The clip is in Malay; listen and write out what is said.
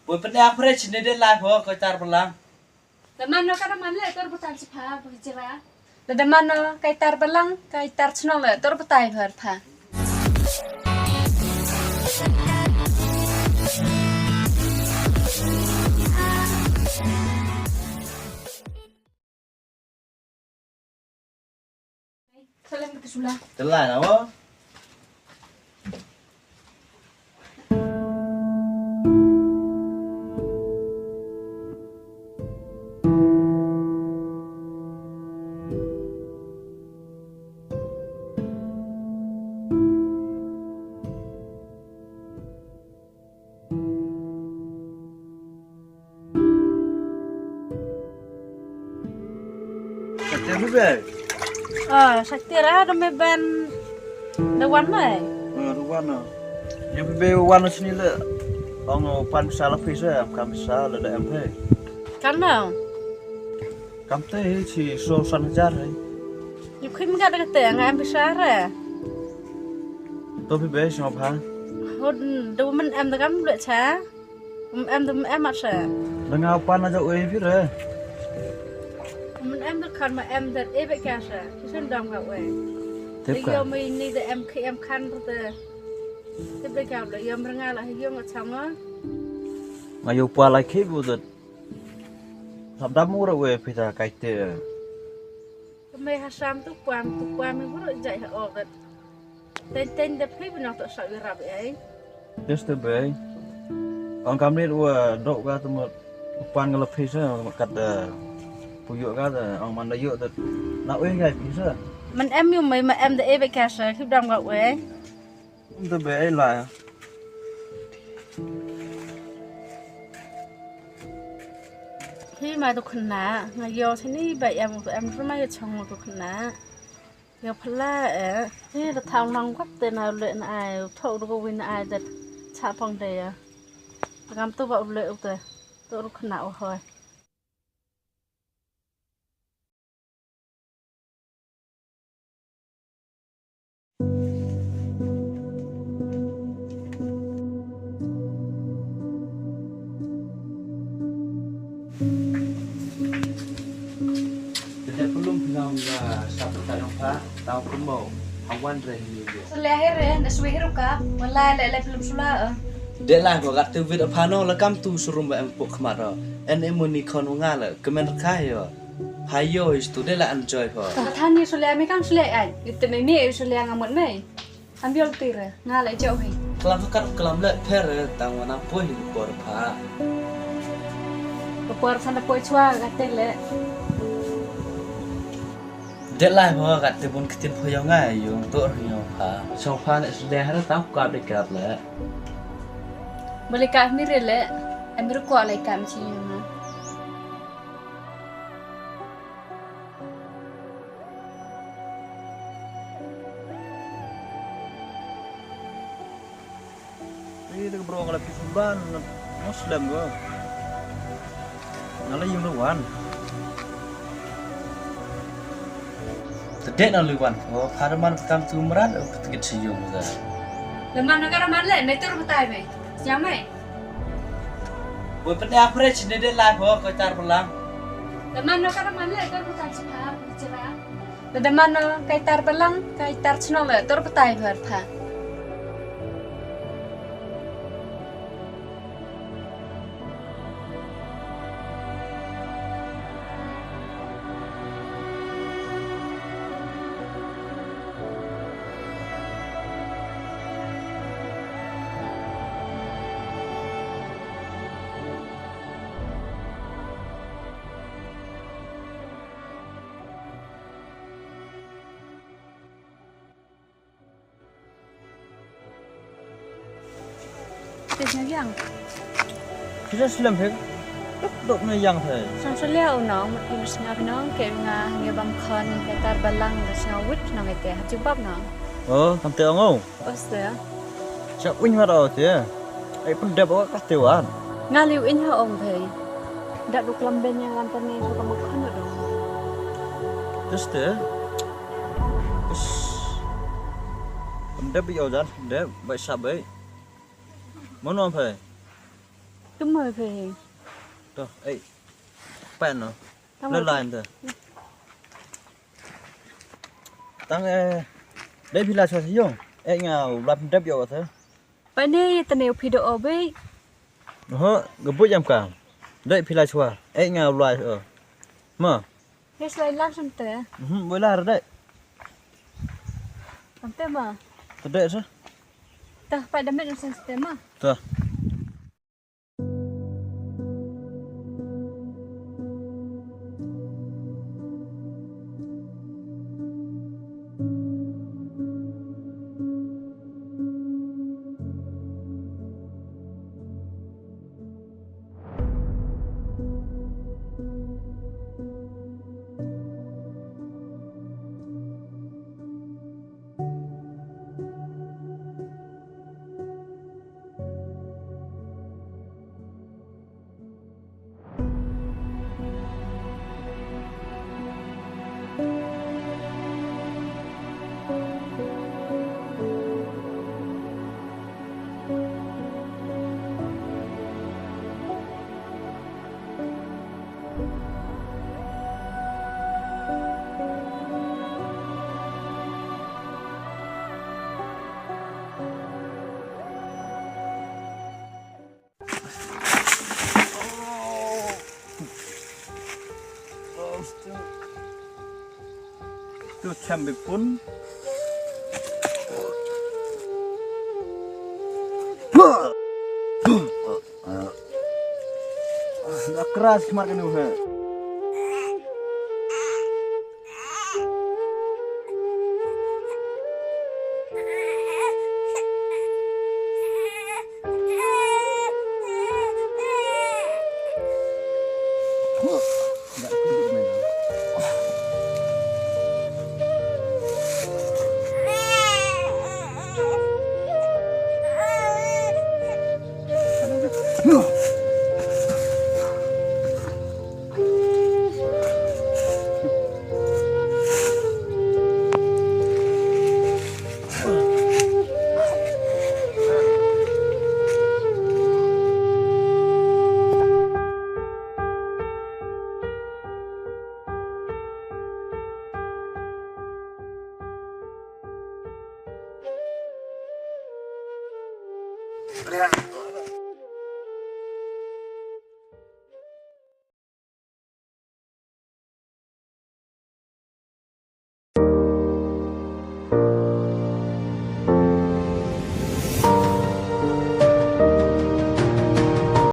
Buat pendak fresh ni dia live ho kau tar pelang. Mana kan mana tor bukan sepah berjera. Ada mana kaitar belang kaitar senang le tor betai bertha. Salam ke sulah. Telan apa? Sakti apa? Sakti lah demi ben dewan mai. Dewan ah. Yang bewan sini le. Orang pan salah pisa, kam salah ada MP. Karena Kam teh si so sanjar. Yuk kim gak ada kata yang besar ya. Tôi bị sao phá? Hốt đâu mình em được lắm lựa chá. Em được em mặt sợ. Đừng ngao pan là dậu ấy biết rồi. Mình em được khăn mà em thật ế vậy cả sợ. Chứ xin đồng gặp vậy. Tiếp cả. Yêu mình đi để em khi em khăn rồi tờ. Tiếp đây gặp lại yêu mình ngay là yêu ngọt sống á. Mà yêu qua lại khi vô được. Thầm đám mua rồi về ta cái tệ. Cái mê hát xăm tục qua mình có được dạy hả ổ thật. Tên đẹp khi mình nó tự sợ người rạp ấy. Yes to be. Ông cam liệt qua độ ra từ một pan cái lập phí sao mà cắt phụ dụ ra rồi ông man đã dụ được nào ấy cái phí sao? Mình em yêu mấy mà em để ế vậy cả sợ khi đồng gặp vậy. Ông tôi bé ấy lại. Khi mà tôi khẩn nã, ngày yêu thế này vậy em rất may chồng tôi khẩn nã. Yêu phá la ấy, thế là thằng năng quắc tên nào luyện ai, thâu đâu có win ai thật chả phong đề à. Làm tôi vào luyện rồi, tôi đâu khẩn nã thôi. Belum bilang satu tahun pak, tahun kemudian awan rehmi dia. Selahir ya, ndak suwe hirup ka, mulai lele belum sula. Dia lah gua kata vid apa no, lekam tu suruh mbak empuk kemana? Muni kono ngala, kemen kaya. Hayo itu dia lah enjoy pak. Than ni sulia mi kang sulia ai, itu ni sulia ngamut mai. Ambil tira, ngala jauh hai. Kelam kan kelam le per tang mana pun bor pak. Bor sana poi chua kate le. Dia lah pak kata pun ketin poyong ngai yung tu orang pak. So pak ni sudah ada tahu kau dekat le. Boleh kah mirip le, ambil kuat lagi kami sini. Ini tu bro kalau pisuban Muslim gua. Nala yung luwan. Tedek nala luwan. Oh, haraman kam tu merat ketik siyung dah. Leman negara mana le, netur betai mai. Siapa mai? Buat pendak fresh ni dia live ho kau tar pelang. Leman negara mana le, netur betai sepah berjera. Ada mana kaitar belang, kaitar senang le, netur betai bertha. Tên yang, Kita Muslim hek. Dok ni yang thai. sang selia unong, ibu singa pinong, kayak nga bam kon, kaitar belang, singa wit nong itu, jubab nong. Oh, kam teu ngau. Pasti ya. Cak win mar au dia. Ai pun dep ka teuan. Ngaliu in ha om thei. Dak duk lamben yang lantan ni suka makan dong. Terus dia. Us. Pun dep yo jan, dep baik sabai. Mana apa? cứ mời về Tuh, pen no. Lên line tuh. Tang đây pila cho thấy không? Ngào làm đắp vô thế. bây giờ tao nêu video ở bên Nó gấp jam cả. Đây pila cho ngào loại ở. Mà. cái slide last xong thế Với là đấy. làm thế mà Từ đây sao? tao phải đâm bên sang thế mà Tuh. Tuh sampai pun agak keras kemarin nih. Nggak